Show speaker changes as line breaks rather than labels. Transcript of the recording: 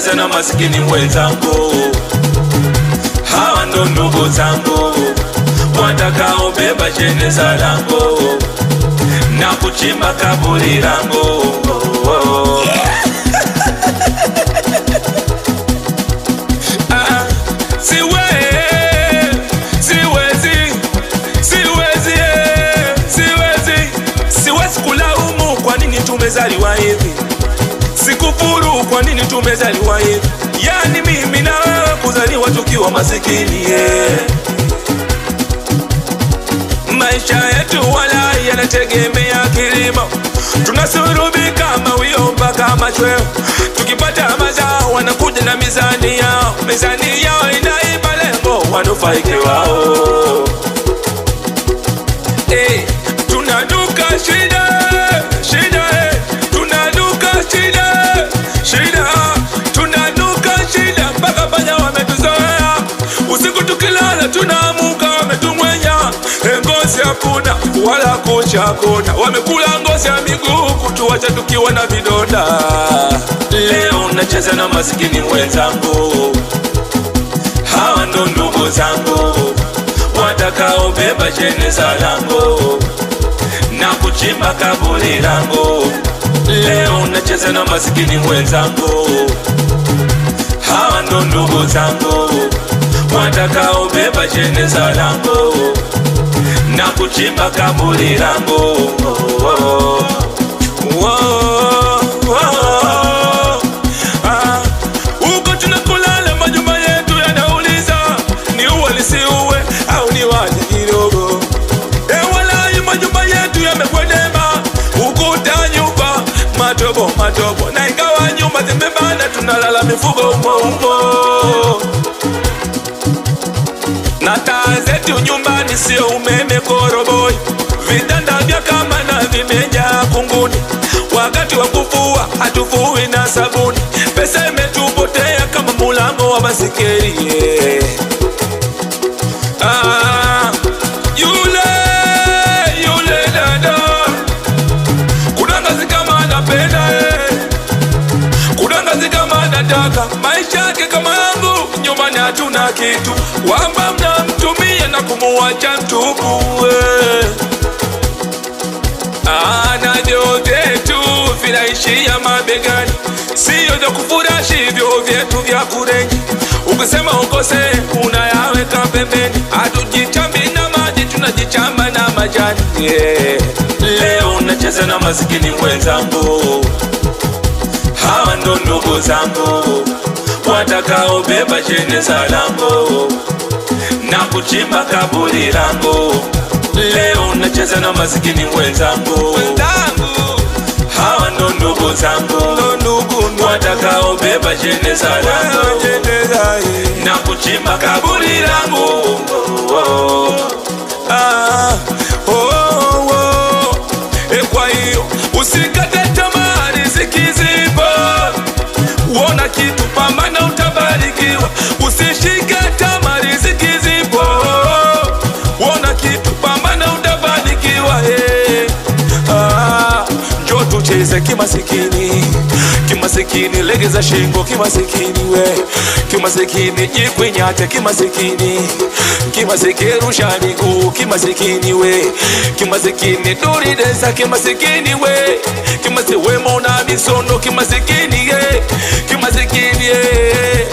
unacheza na masikini wenzangu. Hawa ndo ndugu zangu watakao beba jeneza langu na kuchimba kaburi langu. Siwezi kulaumu kwa nini tumezaliwa hivi, sikufuru kwa nini tumezaliwa hivi. Yani mimi na wewe kuzaliwa tukiwa masikini, Maisha yetu wala yanategemea kilimo, tunasurubika mawio mpaka machweo. Tukipata mazao wanakuja na mizani yao, mizani yao inaiba lengo wanufaike wao. Tunaduka shida, shida, tunaduka shida, shida, tunaduka shida mpaka panya wametuzoea. Usiku tukilala tunaamka wametumwenya, ngozi hakuna wala kucha hakuna, wamekula ngozi ya miguu kutuacha tukiwa na vidonda. Leo unacheza na masikini wenzangu, hawa ndo ndugu zangu watakao beba jeneza langu na kuchimba kaburi langu. Leo unacheza na masikini wenzangu, hawa ndo ndugu zangu watakao beba jeneza langu na kuchimba kaburi langu. Huko tunakulala majumba yetu yanauliza ni uwe lisiuwe au ni waje kidogo. Walai majumba yetu yamekwedema, ukuta nyumba matobo matobo, na ingawa nyumba zimebana tunalala mifugo umo umo. Na taa zetu nyumbani sio umeme koroboi, vitanda vya kama na vimejaa kunguni. Wakati wa kufua hatufui na sabuni, pesa imetupotea kama mulango wa basikeli, Yule dada kudangazi kama anapenda, kudangazi kama anataka maisha yake kama yangu. Nyumbani hatuna kitu, wamba mnamtumia na kumuacha mtupu, na vyote tu vinaishia mabegani, sio vya kufurashi hivyo vyetu vya kurenji. Ukisema ukose unayaweka pembeni, hatujichambi na maji tunajichamba na majani, Leo unacheza na masikini wenzangu, hawa ndo ndugu zangu watakao beba jeneza langu na kuchimba kaburi langu. Leo unacheza na masikini wenzangu, hawa ndo ndugu zangu watakao beba jeneza langu na kuchimba kaburi langu. Kwa hiyo usikate tamaa, riziki zipo, uona kitu pambana utabarikiwa. Usishike tamaa, riziki zipo, uona kitu pambana utabarikiwa. Njoo tucheze kimasikini, kimasikini legeza shingo, kimasikini we, kimasikini jikwinyate, kimasikini, kimasikini rusha miguu, kimasikini we, kimasikini duridesa, kimasikini we, kimasikini we mona misono, kimasikini ye, kimasikini ye.